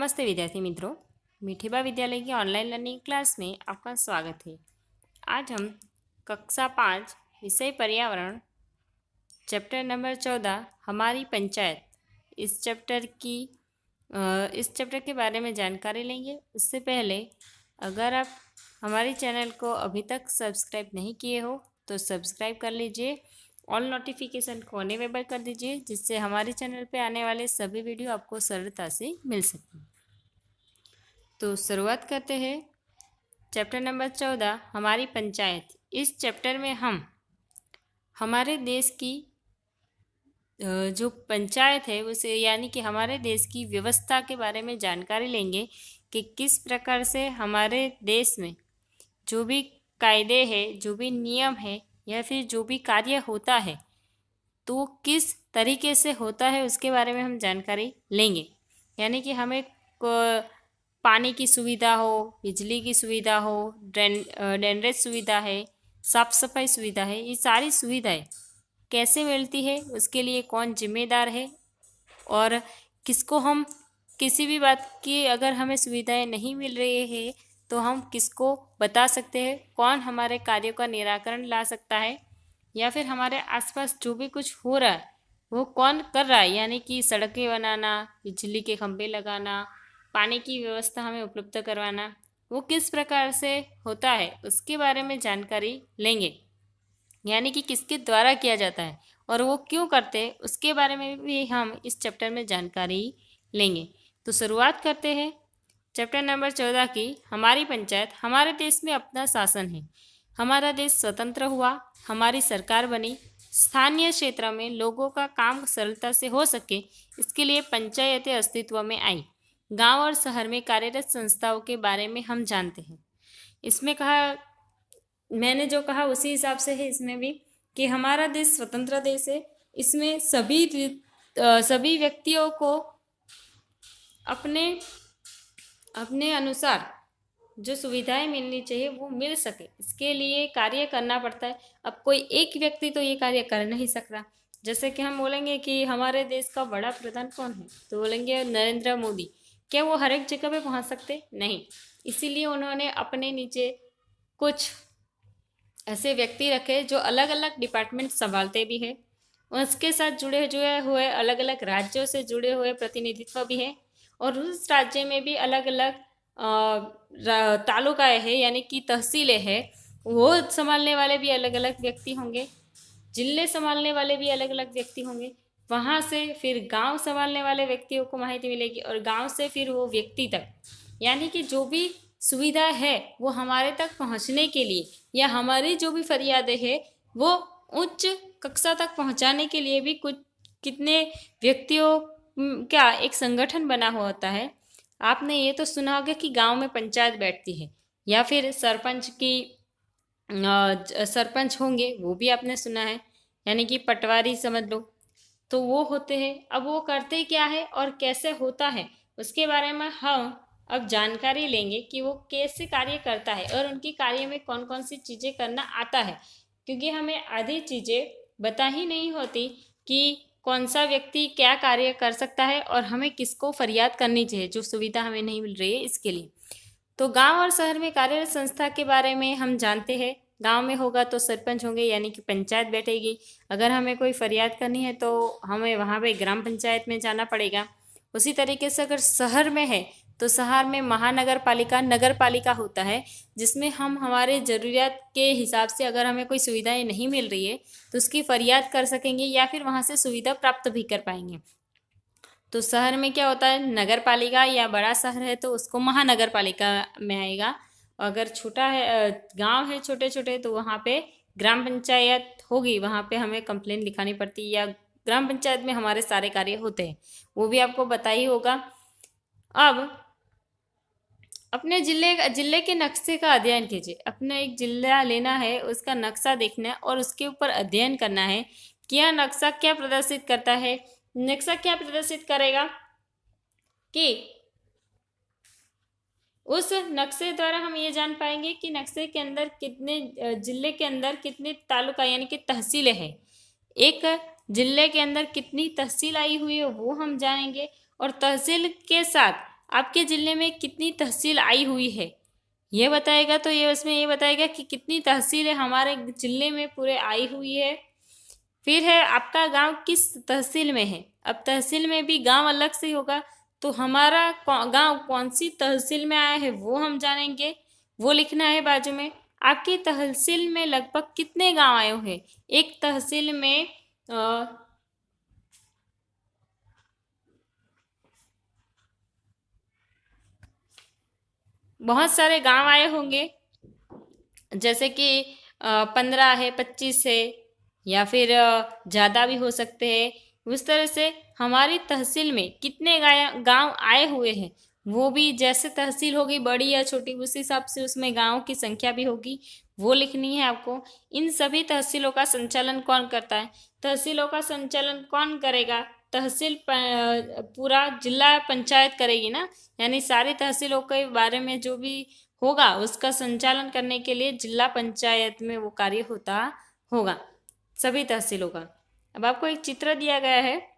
नमस्ते विद्यार्थी मित्रों, मिठीबा विद्यालय की ऑनलाइन लर्निंग क्लास में आपका स्वागत है। आज हम कक्षा 5 विषय पर्यावरण चैप्टर नंबर 14 हमारी पंचायत इस चैप्टर के बारे में जानकारी लेंगे। उससे पहले अगर आप हमारे चैनल को अभी तक सब्सक्राइब नहीं किए हो तो सब्सक्राइब कर लीजिए, ऑल नोटिफिकेशन को अनेबल कर दीजिए, जिससे हमारे चैनल पे आने वाले सभी वीडियो आपको सरलता से मिल सकें। तो शुरुआत करते हैं। चैप्टर नंबर 14 हमारी पंचायत। इस चैप्टर में हम हमारे देश की जो पंचायत है उसे यानी कि हमारे देश की व्यवस्था के बारे में जानकारी लेंगे कि किस प्रकार से हमारे देश में जो भी कायदे हैं, जो भी नियम है या फिर जो भी कार्य होता है तो किस तरीके से होता है उसके बारे में हम जानकारी लेंगे। यानी कि हमें पानी की सुविधा हो, बिजली की सुविधा हो, ड्रेनेज सुविधा है, साफ सफाई सुविधा है, ये सारी सुविधाएं कैसे मिलती है, उसके लिए कौन जिम्मेदार है और किसको हम किसी भी बात की अगर हमें सुविधाएं नहीं मिल रही है तो हम किसको बता सकते हैं, कौन हमारे कार्यों का निराकरण ला सकता है या फिर हमारे आसपास जो भी कुछ हो रहा है वो कौन कर रहा है। यानी कि सड़कें बनाना, बिजली के खंभे लगाना, पानी की व्यवस्था हमें उपलब्ध करवाना, वो किस प्रकार से होता है उसके बारे में जानकारी लेंगे। यानी कि किसके द्वारा किया जाता है और वो क्यों करते हैं उसके बारे में भी हम इस चैप्टर में जानकारी लेंगे। तो शुरुआत करते हैं चैप्टर नंबर 14 की हमारी पंचायत। हमारे देश में अपना शासन है, हमारा देश स्वतंत्र हुआ, हमारी सरकार बनी, स्थानीय क्षेत्र में लोगों का काम सरलता से हो सके इसके लिए पंचायतें अस्तित्व में आई। गांव और शहर में कार्यरत संस्थाओं के बारे में हम जानते हैं। इसमें कहा, मैंने जो कहा उसी हिसाब से है इसमें भी कि हमारा देश स्वतंत्र देश है। इसमें सभी व्यक्तियों को अपने अपने अनुसार जो सुविधाएं मिलनी चाहिए वो मिल सके इसके लिए कार्य करना पड़ता है। अब कोई एक व्यक्ति तो ये कार्य कर नहीं सकता। जैसे कि हम बोलेंगे कि हमारे देश का बड़ा प्रधान कौन है तो बोलेंगे नरेंद्र मोदी। क्या वो हर एक जगह पे पहुंच सकते? नहीं। इसीलिए उन्होंने अपने नीचे कुछ ऐसे व्यक्ति रखे जो अलग अलग डिपार्टमेंट संभालते भी हैं। उसके साथ जुड़े हुए अलग अलग राज्यों से जुड़े हुए प्रतिनिधित्व भी है और उस राज्य में भी अलग अलग तालुकाएँ हैं यानी कि तहसीलें हैं, वो संभालने वाले भी अलग अलग व्यक्ति होंगे, जिले संभालने वाले भी अलग अलग व्यक्ति होंगे। वहाँ से फिर गांव संभालने वाले व्यक्तियों को माहिती मिलेगी और गांव से फिर वो व्यक्ति तक, यानी कि जो भी सुविधा है वो हमारे तक पहुँचने के लिए या हमारी जो भी फरियादें हैं वो उच्च कक्षा तक पहुँचाने के लिए भी कुछ कितने व्यक्तियों क्या एक संगठन बना हुआ होता है। आपने ये तो सुना होगा कि गांव में पंचायत बैठती है या फिर सरपंच होंगे, वो भी आपने सुना है, यानी कि पटवारी समझ लो। तो वो होते हैं। अब वो करते क्या है और कैसे होता है उसके बारे में हम अब जानकारी लेंगे कि वो कैसे कार्य करता है और उनके कार्य में कौन कौन सी चीज़ें करना आता है, क्योंकि हमें आधी चीज़ें बता ही नहीं होती कि कौन सा व्यक्ति क्या कार्य कर सकता है और हमें किसको फरियाद करनी चाहिए जो सुविधा हमें नहीं मिल रही है इसके लिए। तो गांव और शहर में कार्यरत संस्था के बारे में हम जानते हैं। गांव में होगा तो सरपंच होंगे यानी कि पंचायत बैठेगी। अगर हमें कोई फरियाद करनी है तो हमें वहाँ पे ग्राम पंचायत में जाना पड़ेगा। उसी तरीके से अगर शहर में है तो शहर में महानगर पालिका, नगर पालिका होता है, जिसमें हम हमारे ज़रूरियात के हिसाब से अगर हमें कोई सुविधाएं नहीं मिल रही है तो उसकी फरियाद कर सकेंगे या फिर वहाँ से सुविधा प्राप्त भी कर पाएंगे। तो शहर में क्या होता है, नगर पालिका या बड़ा शहर है तो उसको महानगर पालिका में आएगा। अगर छोटा है गांव है छोटे छोटे तो वहाँ पे ग्राम पंचायत होगी, वहाँ पे हमें कंप्लेन लिखानी पड़ती है या ग्राम पंचायत में हमारे सारे कार्य होते हैं, वो भी आपको पता ही होगा। अब अपने जिले के नक्शे का अध्ययन कीजिए। अपना एक जिला लेना है, उसका नक्शा देखना है और उसके ऊपर अध्ययन करना है कि यह नक्शा क्या प्रदर्शित करता है। नक्शा क्या प्रदर्शित करेगा कि उस नक्शे द्वारा हम ये जान पाएंगे कि नक्शे के अंदर कितने जिले के अंदर कितने तालुका यानी कि तहसीलें हैं, एक जिले के अंदर कितनी तहसील आई हुई है वो हम जानेंगे और तहसील के साथ आपके ज़िले में कितनी तहसील आई हुई है ये बताएगा। तो ये उसमें ये बताएगा कि कितनी तहसीलें हमारे ज़िले में पूरे आई हुई है। फिर है आपका गांव किस तहसील में है। अब तहसील में भी गांव अलग से होगा, तो हमारा गांव कौन सी तहसील में आया है वो हम जानेंगे, वो लिखना है बाजू में। आपकी तहसील में लगभग कितने गांव आए हुए हैं। एक तहसील में बहुत सारे गांव आए होंगे, जैसे कि 15 है, 25 है, या फिर ज़्यादा भी हो सकते हैं। उस तरह से हमारी तहसील में कितने गांव आए हुए हैं, वो भी जैसे तहसील होगी बड़ी या छोटी उस हिसाब से उसमें गांवों की संख्या भी होगी, वो लिखनी है आपको। इन सभी तहसीलों का संचालन कौन करता है। तहसीलों का संचालन कौन करेगा। तहसील पूरा जिला पंचायत करेगी ना, यानी सारी तहसीलों के बारे में जो भी होगा उसका संचालन करने के लिए जिला पंचायत में वो कार्य होता होगा सभी तहसीलों का। अब आपको एक चित्र दिया गया है,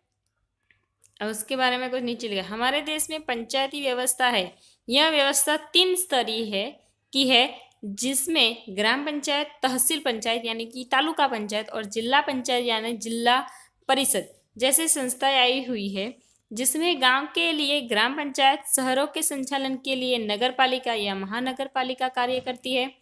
अब उसके बारे में कुछ नीचे लिखा। हमारे देश में पंचायती व्यवस्था है, यह व्यवस्था 3 स्तरीय है की है, जिसमें ग्राम पंचायत, तहसील पंचायत यानी कि तालुका पंचायत और जिला पंचायत यानी जिला परिषद जैसे संस्थाएं आई हुई है, जिसमें गांव के लिए ग्राम पंचायत, शहरों के संचालन के लिए नगर पालिका या महानगर पालिका कार्य करती है।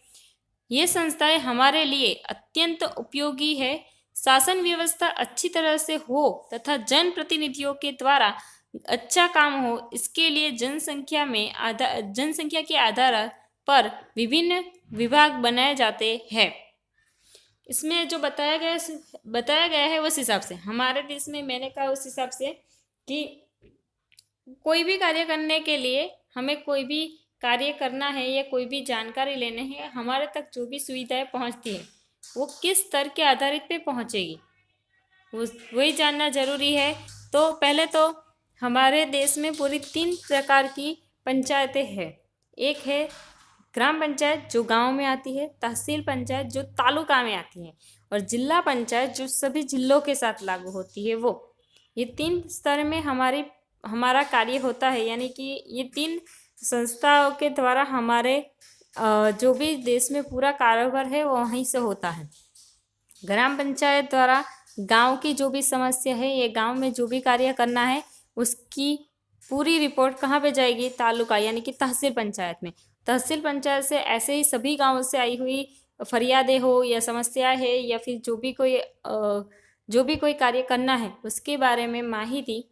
ये संस्थाएं हमारे लिए अत्यंत उपयोगी है। शासन व्यवस्था अच्छी तरह से हो तथा जनप्रतिनिधियों के द्वारा अच्छा काम हो, इसके लिए जनसंख्या के आधार पर विभिन्न विभाग बनाए जाते हैं। इसमें जो बताया गया है उस हिसाब से हमारे देश में मैंने कहा उस हिसाब से कि कोई भी कार्य करने के लिए हमें कोई भी कार्य करना है या कोई भी जानकारी लेने हैं, हमारे तक जो भी सुविधाएं पहुंचती है वो किस स्तर के आधारित पे पहुंचेगी वही जानना जरूरी है। तो पहले तो हमारे देश में पूरी 3 प्रकार की पंचायतें हैं। एक है ग्राम पंचायत जो गांव में आती है, तहसील पंचायत जो तालुका में आती है, और जिला पंचायत जो सभी जिलों के साथ लागू होती है। वो ये 3 स्तर में हमारा कार्य होता है, यानी कि ये 3 संस्थाओं के द्वारा हमारे जो भी देश में पूरा कारोबार है वो वहीं से होता है। ग्राम पंचायत द्वारा गांव की जो भी समस्या है, ये गांव में जो भी कार्य करना है उसकी पूरी रिपोर्ट कहाँ पे जाएगी, तालुका यानी कि तहसील पंचायत में। तहसील पंचायत से ऐसे ही सभी गांवों से आई हुई फरियादें हो या समस्या है या फिर जो भी कोई कार्य करना है उसके बारे में माहिती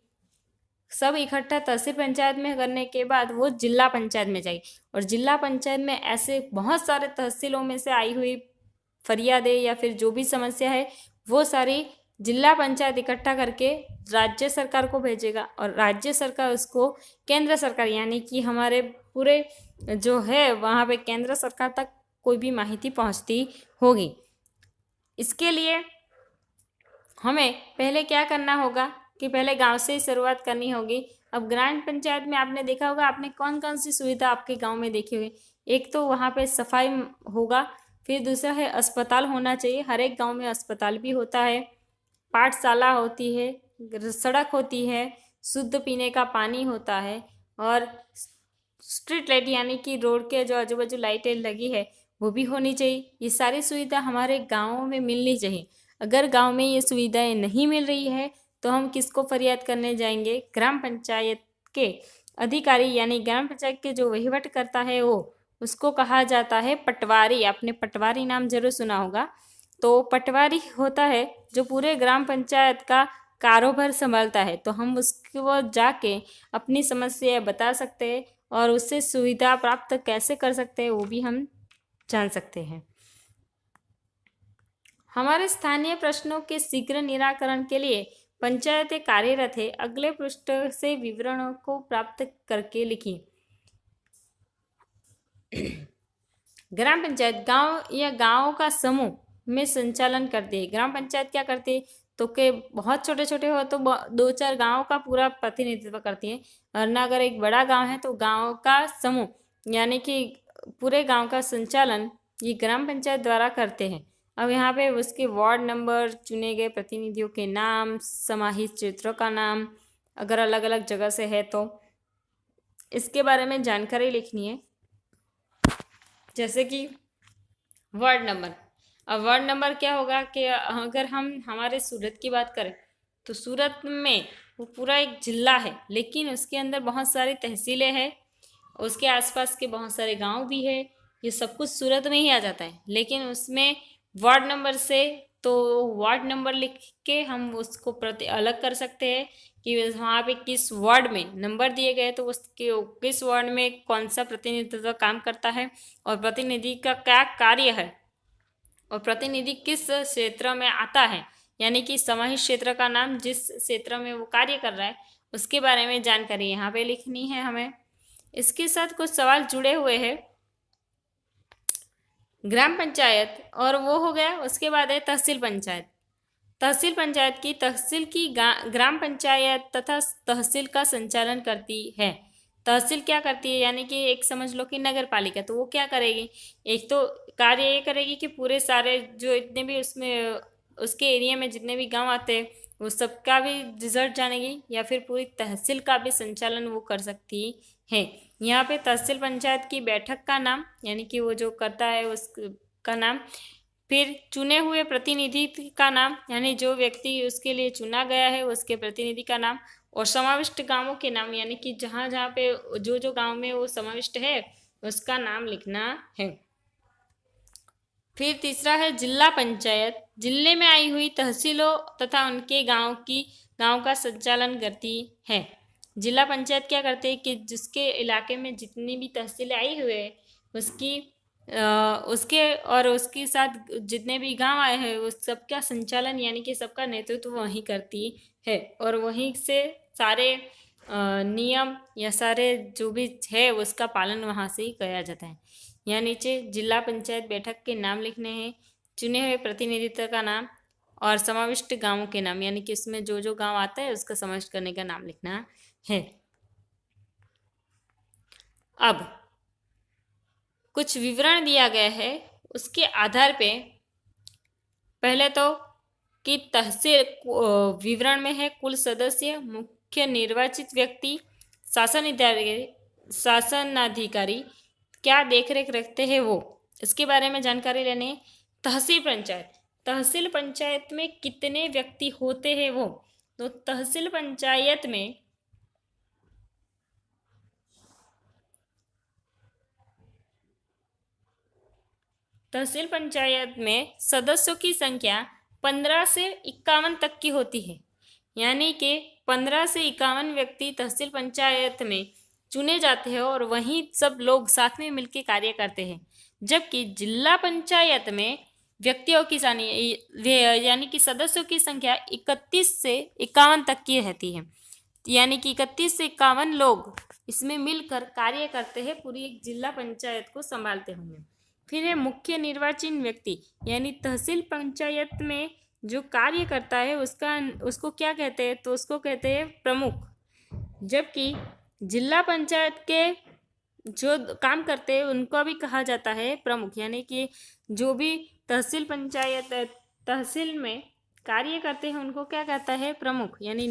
सब इकट्ठा तहसील पंचायत में करने के बाद वो जिला पंचायत में जाएगी, और जिला पंचायत में ऐसे बहुत सारे तहसीलों में से आई हुई फरियादें या फिर जो भी समस्या है वो सारी जिला पंचायत इकट्ठा करके राज्य सरकार को भेजेगा, और राज्य सरकार उसको केंद्र सरकार यानी कि हमारे पूरे जो है वहाँ पे केंद्र सरकार तक कोई भी माहिती पहुँचती होगी। इसके लिए हमें पहले क्या करना होगा कि पहले गांव से ही शुरुआत करनी होगी। अब ग्राम पंचायत में आपने देखा होगा, आपने कौन कौन सी सुविधा आपके गांव में देखी होगी। एक तो वहाँ पे सफाई होगा, फिर दूसरा है अस्पताल होना चाहिए, हर एक गांव में अस्पताल भी होता है, पाठशाला होती है, सड़क होती है, शुद्ध पीने का पानी होता है, और स्ट्रीट लाइट यानी कि रोड के जो आजू बाजू लाइटें लगी है वो भी होनी चाहिए। ये सारी सुविधा हमारे गाँवों में मिलनी चाहिए। अगर गाँव में ये सुविधाएं नहीं मिल रही है तो हम किसको फरियाद करने जाएंगे, ग्राम पंचायत के अधिकारी यानी ग्राम पंचायत के जो वहीवट करता है वो, उसको कहा जाता है पटवारी। आपने पटवारी नाम जरूर सुना होगा। तो पटवारी होता है जो पूरे ग्राम पंचायत का कारोबार संभालता है, तो हम उसको जाके अपनी समस्या बता सकते हैं और उससे सुविधा प्राप्त कैसे कर सकते हैं वो भी हम जान सकते हैं। हमारे स्थानीय प्रश्नों के शीघ्र निराकरण के लिए पंचायतें कार्यरत है। अगले पृष्ठ से विवरणों को प्राप्त करके लिखिए। ग्राम पंचायत गांव या गांव का समूह में संचालन करती है। ग्राम पंचायत क्या करती है, तो के बहुत छोटे छोटे हो तो 2-4 गांव का पूरा प्रतिनिधित्व करती है, और ना अगर एक बड़ा गांव है तो गांव का समूह यानी कि पूरे गांव का संचालन ये ग्राम पंचायत द्वारा करते हैं। अब यहाँ पे उसके वार्ड नंबर, चुने गए प्रतिनिधियों के नाम, समाहित क्षेत्रों का नाम अगर अलग अलग जगह से है तो इसके बारे में जानकारी लिखनी है। जैसे कि वार्ड नंबर। अब वार्ड नंबर क्या होगा कि अगर हम हमारे सूरत की बात करें तो सूरत में वो पूरा एक जिला है, लेकिन उसके अंदर बहुत सारी तहसीलें हैं, उसके आसपास के बहुत सारे गांव भी है। ये सब कुछ सूरत में ही आ जाता है, लेकिन उसमें वार्ड नंबर से तो वार्ड नंबर लिख के हम उसको प्रति अलग कर सकते हैं कि वहाँ पे किस वार्ड में नंबर दिए गए तो उसके किस वार्ड में कौन सा प्रतिनिधित्व काम करता है और प्रतिनिधि का क्या कार्य है और प्रतिनिधि किस क्षेत्र में आता है, यानी कि समाहित क्षेत्र का नाम जिस क्षेत्र में वो कार्य कर रहा है उसके बारे में जानकारी यहाँ पे लिखनी है हमें। इसके साथ कुछ सवाल जुड़े हुए हैं। ग्राम पंचायत और वो हो गया, उसके बाद है तहसील पंचायत। तहसील पंचायत की तहसील की ग्राम पंचायत तथा तहसील का संचालन करती है। तहसील क्या करती है, यानी कि एक समझ लो कि नगर पालिका, तो वो क्या करेगी, एक तो कार्य ये करेगी कि पूरे सारे जो इतने भी उसमें उसके एरिया में जितने भी गांव आते हैं वो सबका भी रिजल्ट जानेगी, या फिर पूरी तहसील का भी संचालन वो कर सकती है। यहाँ पे तहसील पंचायत की बैठक का नाम, यानी कि वो जो करता है उसका नाम, फिर चुने हुए प्रतिनिधि का नाम, यानी जो व्यक्ति उसके लिए चुना गया है उसके प्रतिनिधि का नाम, और समाविष्ट गांवों के नाम, यानी कि जहाँ जहाँ पे जो जो गांव में वो समाविष्ट है उसका नाम लिखना है। फिर तीसरा है जिला पंचायत। जिले में आई हुई तहसीलों तथा उनके गांव का संचालन करती है। जिला पंचायत क्या करते हैं कि जिसके इलाके में जितनी भी तहसीलें आई हुई है उसकी उसके और उसके साथ जितने भी गांव आए हैं उस सबका संचालन, यानी कि सबका नेतृत्व वहीं करती है, और वहीं से सारे नियम या सारे जो भी है उसका पालन वहाँ से ही किया जाता है। यहाँ नीचे जिला पंचायत बैठक के नाम लिखने हैं, चुने हुए प्रतिनिधित्व का नाम और समाविष्ट गांवों के नाम, यानी कि इसमें जो जो गांव आता है उसका समाविष्ट करने का नाम लिखना है। अब कुछ विवरण दिया गया है, उसके आधार पे पहले तो कि तहसील विवरण में है कुल सदस्य, मुख्य निर्वाचित व्यक्ति, शासनाधिकारी क्या देखरेख रखते हैं वो, इसके बारे में जानकारी लेनी है। तहसील पंचायत में कितने व्यक्ति होते हैं वो, तो तहसील पंचायत में सदस्यों की संख्या 15 से 51 तक की होती है, यानी कि 15 से 51 व्यक्ति तहसील पंचायत में चुने जाते हैं और वहीं सब लोग साथ में मिलकर कार्य करते हैं। जबकि जिला पंचायत में व्यक्तियों की यानी कि सदस्यों की संख्या 31 से 51 तक की रहती है, यानी कि 31 से 51 लोग इसमें मिलकर कार्य करते हैं, पूरी एक जिला पंचायत को संभालते होंगे। फिर है मुख्य निर्वाचित व्यक्ति, यानी तहसील पंचायत में जो कार्य करता है उसको क्या कहते हैं, तो उसको कहते हैं प्रमुख। जबकि जिला पंचायत के जो काम करते हैं उनको भी कहा जाता है प्रमुख, यानी कि जो भी तहसील में कार्य करते हैं उनको क्या कहता है प्रमुख, यानी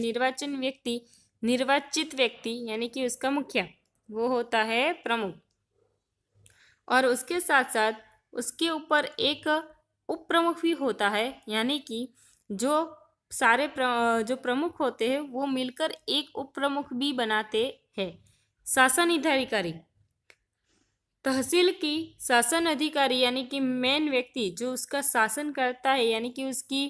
निर्वाचित व्यक्ति यानी कि उसका मुखिया वो होता है प्रमुख। और उसके साथ साथ उसके ऊपर एक उप प्रमुख भी होता है, यानी कि जो सारे जो प्रमुख होते हैं वो मिलकर एक उप प्रमुख भी बनाते हैं। शासन अधिकारी, तहसील की शासन अधिकारी यानी कि मेन व्यक्ति जो उसका शासन करता है, यानी कि उसकी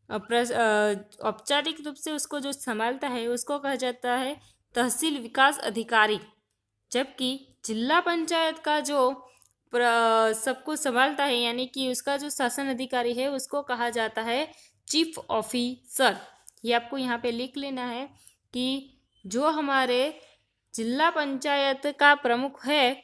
औपचारिक रूप से उसको जो संभालता है उसको कहा जाता है तहसील विकास अधिकारी। जबकि जिला पंचायत का जो सबको संभालता है, यानी कि उसका जो शासन अधिकारी है उसको कहा जाता है चीफ ऑफिसर। ये आपको यहाँ पे लिख लेना है कि जो हमारे जिला पंचायत का प्रमुख है,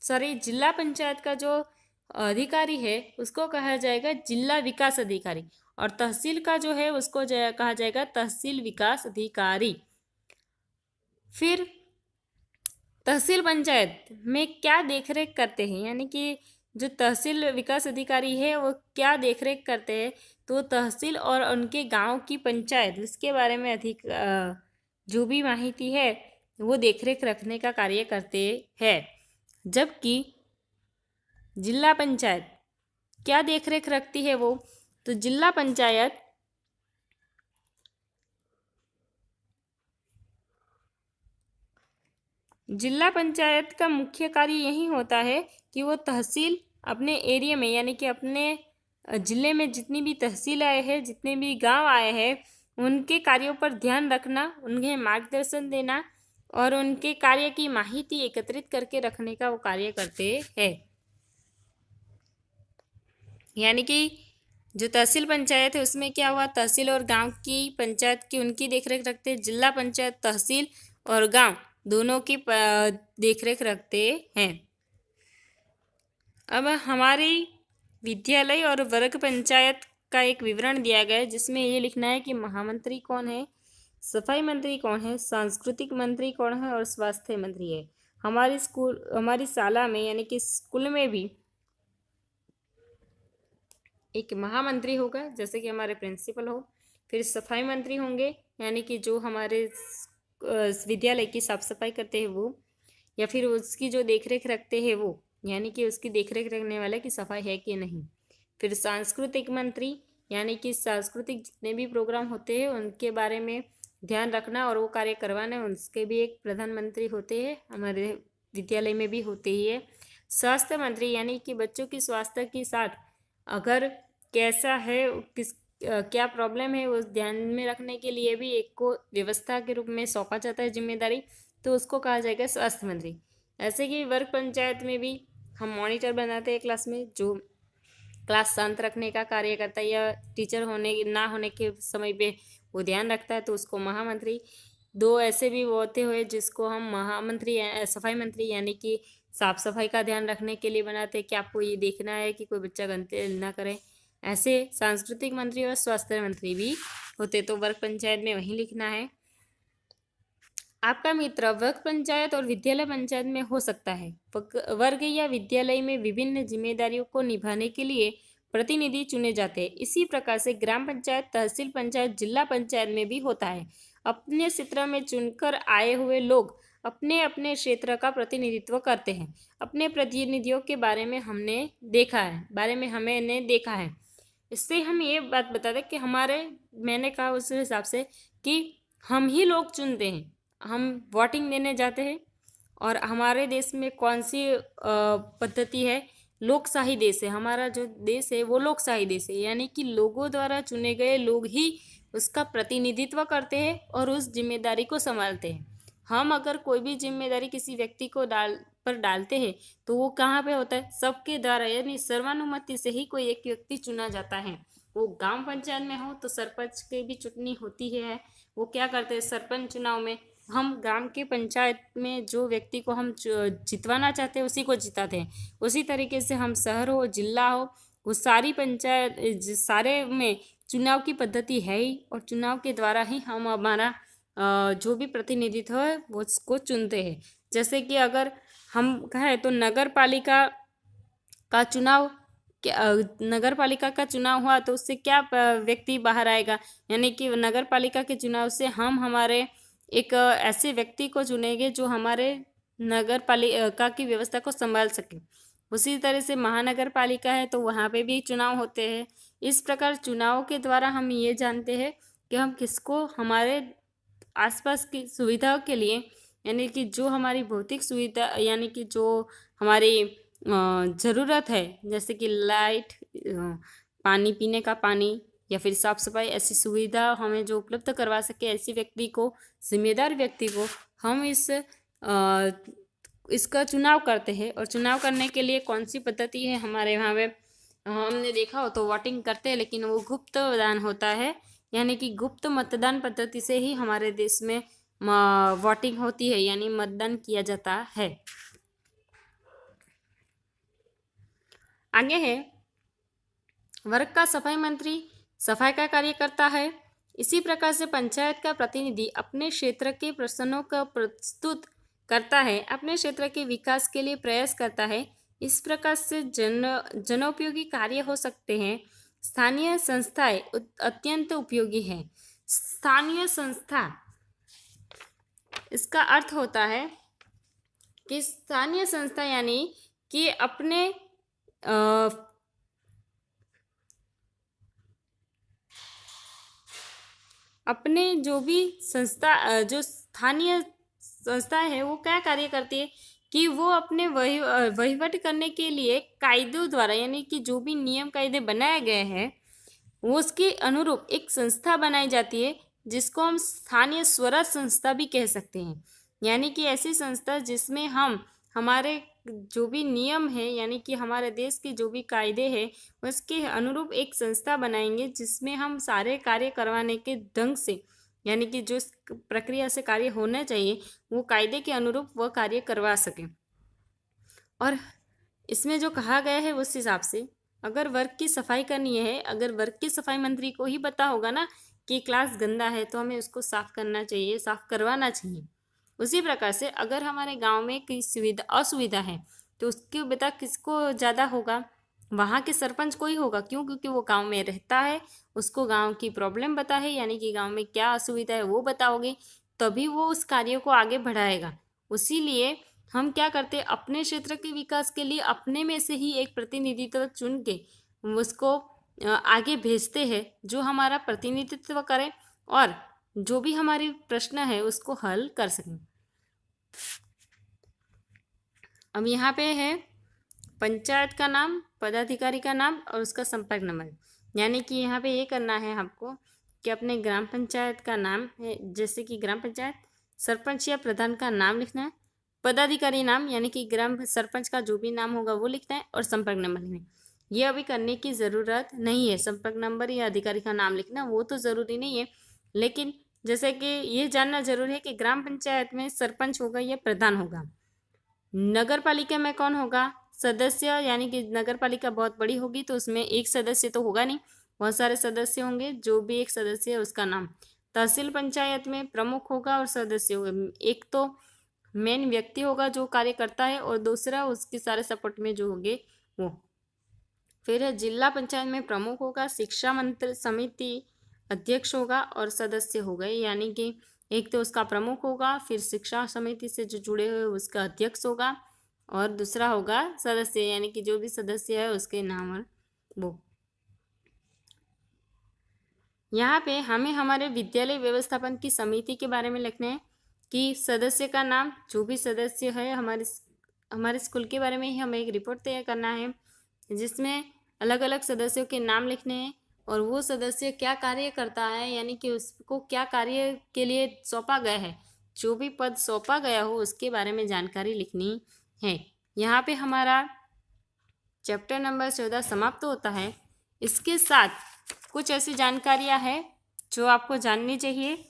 जिला पंचायत का जो अधिकारी है उसको कहा जाएगा जिला विकास अधिकारी, और तहसील का जो है उसको कहा जाएगा तहसील विकास अधिकारी। फिर तहसील पंचायत में क्या देखरेख करते हैं, यानी कि जो तहसील विकास अधिकारी है वो क्या देखरेख करते हैं, तो तहसील और उनके गांव की पंचायत इसके बारे में अधिक जो भी माहिती है वो देखरेख रखने का कार्य करते हैं। जबकि जिला पंचायत क्या देखरेख रखती है वो, तो जिला पंचायत का मुख्य कार्य यही होता है कि वो तहसील अपने एरिया में यानी कि अपने ज़िले में जितनी भी तहसील आए हैं, जितने भी गांव आए हैं, उनके कार्यों पर ध्यान रखना, उन्हें मार्गदर्शन देना और उनके कार्य की माहिती एकत्रित करके रखने का वो कार्य करते हैं। यानी कि जो तहसील पंचायत है उसमें क्या हुआ, तहसील और गांव की पंचायत की उनकी देखरेख रखते हैं। जिला पंचायत तहसील और गांव दोनों की देखरेख रखते हैं। अब हमारी विद्यालय और वर्ग पंचायत का एक विवरण दिया गया है, जिसमें ये लिखना है कि महामंत्री कौन है, सफाई मंत्री कौन है, सांस्कृतिक मंत्री कौन है और स्वास्थ्य मंत्री है। हमारी शाला में यानी कि स्कूल में भी एक महामंत्री होगा, जैसे कि हमारे प्रिंसिपल हो, फिर सफाई मंत्री होंगे यानी कि जो हमारे विद्यालय की साफ सफाई करते हैं वो, या फिर उसकी जो देखरेख रखते हैं वो, यानी कि उसकी देखरेख रखने वाले की सफाई है कि नहीं। फिर सांस्कृतिक मंत्री यानी कि सांस्कृतिक जितने भी प्रोग्राम होते हैं उनके बारे में ध्यान रखना और वो कार्य करवाना, उसके भी एक प्रधानमंत्री होते हैं, हमारे विद्यालय में भी होते ही है। स्वास्थ्य मंत्री यानी कि बच्चों की स्वास्थ्य के साथ अगर कैसा है, क्या प्रॉब्लम है, उस ध्यान में रखने के लिए भी एक को व्यवस्था के रूप में सौंपा जाता है जिम्मेदारी, तो उसको कहा जाएगा स्वास्थ्य मंत्री। ऐसे कि वर्ग पंचायत में भी हम मॉनिटर बनाते हैं क्लास में, जो क्लास शांत रखने का कार्य करता है या टीचर होने ना होने के समय पे वो ध्यान रखता है, तो उसको महामंत्री। दो ऐसे भी वो होते हुए जिसको हम महामंत्री सफाई मंत्री यानी कि साफ सफाई का ध्यान रखने के लिए बनाते हैं कि आपको ये देखना है कि कोई बच्चा गंदगी ना करे। ऐसे सांस्कृतिक मंत्री और स्वास्थ्य मंत्री भी होते, तो वर्ग पंचायत में वही लिखना है। आपका मित्र वर्ग पंचायत और विद्यालय पंचायत में हो सकता है। वर्ग या विद्यालय में विभिन्न जिम्मेदारियों को निभाने के लिए प्रतिनिधि चुने जाते हैं। इसी प्रकार से ग्राम पंचायत, तहसील पंचायत, जिला पंचायत में भी होता है। अपने क्षेत्र में चुनकर आए हुए लोग अपने अपने क्षेत्र का प्रतिनिधित्व करते हैं। अपने प्रतिनिधियों के बारे में हमने देखा है, इससे हम ये बात बता दें कि मैंने कहा उस हिसाब से कि हम ही लोग चुनते हैं, हम वोटिंग देने जाते हैं। और हमारे देश में कौन सी पद्धति है, लोकशाही देश है। हमारा जो देश है वो लोकशाही देश है, यानी कि लोगों द्वारा चुने गए लोग ही उसका प्रतिनिधित्व करते हैं और उस जिम्मेदारी को संभालते हैं। हम अगर कोई भी जिम्मेदारी किसी व्यक्ति को डालते हैं तो वो कहाँ पे होता है, सबके द्वारा, यानी सर्वानुमति से ही कोई एक व्यक्ति चुना जाता है। वो गांव पंचायत में हो तो सरपंच की भी चुननी होती है। वो क्या करते हैं, सरपंच चुनाव में हम ग्राम के पंचायत में जो व्यक्ति को हम जितवाना चाहते हैं उसी को जिताते हैं। उसी तरीके से हम शहर हो, जिला हो, वो सारी पंचायत सारे में चुनाव की पद्धति है ही, और चुनाव के द्वारा ही हम हमारा जो भी प्रतिनिधित्व है वो उसको चुनते हैं। जैसे कि अगर हम कहें तो नगर पालिका का चुनाव हुआ तो उससे क्या व्यक्ति बाहर आएगा, यानी कि नगर पालिका के चुनाव से हम हमारे एक ऐसे व्यक्ति को चुनेंगे जो हमारे नगर पालिका की व्यवस्था को संभाल सके। उसी तरह से महानगर पालिका है तो वहाँ पे भी चुनाव होते हैं। इस प्रकार चुनाव के द्वारा हम ये जानते हैं कि हम किसको हमारे आसपास की सुविधाओं के लिए, यानी कि जो हमारी भौतिक सुविधा यानी कि जो हमारी ज़रूरत है, जैसे कि लाइट, पानी, पीने का पानी या फिर साफ सफाई, ऐसी सुविधा हमें जो उपलब्ध करवा सके, ऐसी जिम्मेदार व्यक्ति को हम इसका चुनाव करते हैं। और चुनाव करने के लिए कौन सी पद्धति है, हमारे यहाँ पे हमने देखा हो तो वोटिंग करते हैं, लेकिन वो गुप्त मतदान होता है, यानी कि गुप्त मतदान पद्धति से ही हमारे देश में वोटिंग होती है, यानी मतदान किया जाता है। आगे है वर्ग का सफाई मंत्री, सफाई का कार्य करता है। इसी प्रकार से पंचायत का प्रतिनिधि अपने क्षेत्र के प्रश्नों का प्रस्तुत करता है, अपने क्षेत्र के विकास के लिए प्रयास करता है। इस प्रकार से जनोपयोगी कार्य हो सकते हैं। स्थानीय संस्थाएं अत्यंत उपयोगी है। स्थानीय संस्था इसका अर्थ होता है कि स्थानीय संस्था यानी कि अपने जो भी संस्था जो स्थानीय संस्था है वो क्या कार्य करती है कि वो अपने वहीवट करने के लिए कायदों द्वारा यानी कि जो भी नियम कायदे बनाए गए हैं वो उसके अनुरूप एक संस्था बनाई जाती है जिसको हम स्थानीय स्वराज संस्था भी कह सकते हैं। यानी कि ऐसी संस्था जिसमें हम हमारे जो भी नियम है यानी कि हमारे देश के जो भी कायदे हैं उसके अनुरूप एक संस्था बनाएंगे जिसमें हम सारे कार्य करवाने के ढंग से यानी कि जो प्रक्रिया से कार्य होना चाहिए वो कायदे के अनुरूप वह कार्य करवा सकें। और इसमें जो कहा गया है उस हिसाब से अगर वर्ग की सफाई करनी है, अगर वर्ग की सफाई मंत्री को ही पता होगा ना कि क्लास गंदा है तो हमें उसको साफ करना चाहिए, साफ करवाना चाहिए। उसी प्रकार से अगर हमारे गांव में कोई असुविधा है तो उसकी बता किसको ज़्यादा होगा, वहाँ के सरपंच को ही होगा। क्यों? क्योंकि वो गांव में रहता है, उसको गांव की प्रॉब्लम पता है यानी कि गांव में क्या असुविधा है वो बताओगे तभी वो उस कार्य को आगे बढ़ाएगा। उसीलिए हम क्या करते हैं अपने क्षेत्र के विकास के लिए अपने में से ही एक प्रतिनिधित्व चुन के उसको आगे भेजते हैं जो हमारा प्रतिनिधित्व करे और जो भी हमारी प्रश्न है उसको हल कर सकें। अब यहाँ पे है पंचायत का नाम, पदाधिकारी का नाम और उसका संपर्क नंबर। यानी कि यहाँ पे ये करना है हमको कि अपने ग्राम पंचायत का नाम है, जैसे कि ग्राम पंचायत सरपंच या प्रधान का नाम लिखना है, पदाधिकारी नाम यानी कि ग्राम सरपंच का जो भी नाम होगा वो लिखना है और संपर्क नंबर लिखना है। ये अभी करने की ज़रूरत नहीं है, संपर्क नंबर या अधिकारी का नाम लिखना वो तो ज़रूरी नहीं है, लेकिन जैसे कि ये जानना जरूरी है कि ग्राम पंचायत में सरपंच होगा या प्रधान होगा। नगर पालिका में कौन होगा? सदस्य, यानी कि नगर पालिका बहुत बड़ी होगी तो उसमें एक सदस्य तो होगा नहीं, बहुत सारे सदस्य होंगे, जो भी एक सदस्य है उसका नाम। तहसील पंचायत में प्रमुख होगा और सदस्य होगा, एक तो मेन व्यक्ति होगा जो कार्य करता है और दूसरा उसके सारे सपोर्ट में जो होंगे वो। फिर है जिला पंचायत में प्रमुख होगा, शिक्षा मंत्री समिति अध्यक्ष होगा और सदस्य हो गए, यानी कि एक तो उसका प्रमुख होगा, फिर शिक्षा समिति से जो जुड़े हुए उसका अध्यक्ष होगा और दूसरा होगा सदस्य, यानी कि जो भी सदस्य है उसके नाम और वो। यहाँ पे हमें हमारे विद्यालय व्यवस्थापन की समिति के बारे में लिखना है कि सदस्य का नाम, जो भी सदस्य है हमारे स्कूल के बारे में ही हमें एक रिपोर्ट तैयार करना है जिसमें अलग अलग सदस्यों के नाम लिखने हैं और वो सदस्य क्या कार्य करता है, यानी कि उसको क्या कार्य के लिए सौंपा गया है, जो भी पद सौंपा गया हो उसके बारे में जानकारी लिखनी है। यहाँ पे हमारा चैप्टर नंबर 14 समाप्त होता है। इसके साथ कुछ ऐसी जानकारियाँ हैं जो आपको जाननी चाहिए,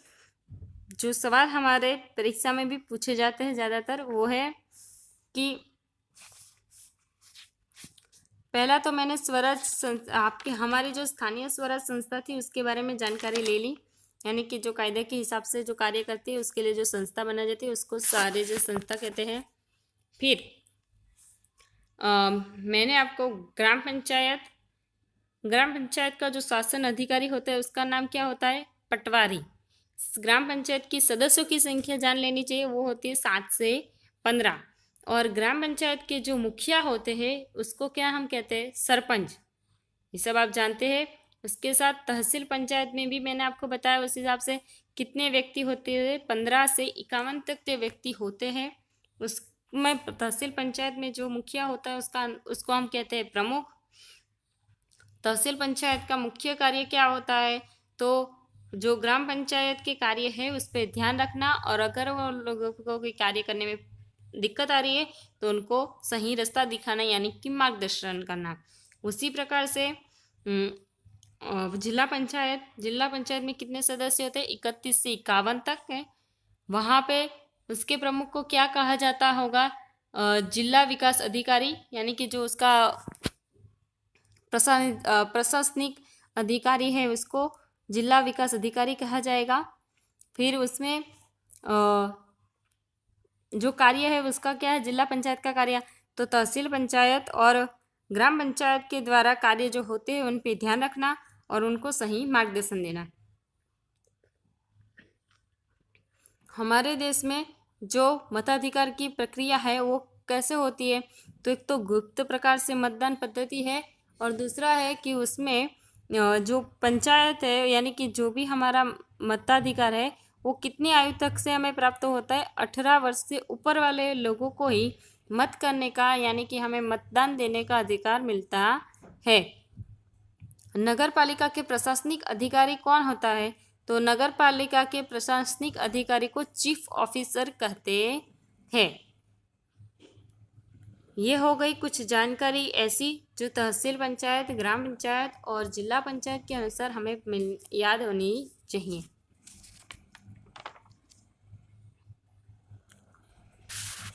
जो सवाल हमारे परीक्षा में भी पूछे जाते हैं ज़्यादातर, वो है कि पहला तो मैंने स्वराज आपके हमारी जो स्थानीय स्वराज संस्था थी उसके बारे में जानकारी ले ली, यानी कि जो कायदे के हिसाब से जो कार्य करती है उसके लिए जो संस्था बनाई जाती है उसको सारे जो संस्था कहते हैं। फिर मैंने आपको ग्राम पंचायत का जो शासन अधिकारी होता है उसका नाम क्या होता है? पटवारी। ग्राम पंचायत की सदस्यों की संख्या जान लेनी चाहिए, वो होती है 7 से 15। और ग्राम पंचायत के जो मुखिया होते हैं उसको क्या हम कहते हैं? सरपंच। ये सब आप जानते हैं। उसके साथ तहसील पंचायत में भी मैंने आपको बताया उस हिसाब से कितने व्यक्ति होते हैं, 15 से 51 तक के व्यक्ति होते हैं। उसमें तहसील पंचायत में जो मुखिया होता है उसको हम कहते हैं प्रमुख। तहसील पंचायत का मुख्य कार्य क्या होता है? तो जो ग्राम पंचायत के कार्य है उस पर ध्यान रखना और अगर वो लोगों को कोई कार्य करने में दिक्कत आ रही है तो उनको सही रास्ता दिखाना, यानी कि मार्गदर्शन करना। उसी प्रकार से जिला पंचायत में कितने सदस्य होते हैं? 31 से 51 तक है। वहाँ पे उसके प्रमुख को क्या कहा जाता होगा? जिला विकास अधिकारी, यानी कि जो उसका प्रशासनिक अधिकारी है उसको जिला विकास अधिकारी कहा जाएगा। फिर उसमें जो कार्य है उसका क्या है? जिला पंचायत का कार्य। तो तहसील पंचायत और ग्राम पंचायत के द्वारा कार्य जो होते हैं उन पे ध्यान रखना और उनको सही मार्गदर्शन देना। हमारे देश में जो मताधिकार की प्रक्रिया है वो कैसे होती है, तो एक तो गुप्त प्रकार से मतदान पद्धति है और दूसरा है कि उसमें जो पंचायत है यानी कि जो भी हमारा मताधिकार है वो कितनी आयु तक से हमें प्राप्त होता है, 18 वर्ष से ऊपर वाले लोगों को ही मत करने का यानी कि हमें मतदान देने का अधिकार मिलता है। नगर पालिका के प्रशासनिक अधिकारी कौन होता है, तो नगर पालिका के प्रशासनिक अधिकारी को चीफ ऑफिसर कहते हैं। ये हो गई कुछ जानकारी ऐसी जो तहसील पंचायत, ग्राम पंचायत और जिला पंचायत के अनुसार हमें याद होनी चाहिए।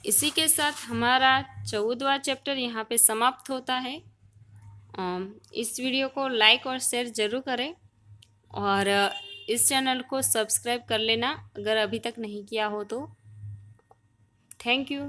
इसी के साथ हमारा 14वां चैप्टर यहाँ पे समाप्त होता है। इस वीडियो को लाइक और शेयर ज़रूर करें और इस चैनल को सब्सक्राइब कर लेना अगर अभी तक नहीं किया हो तो। Thank you.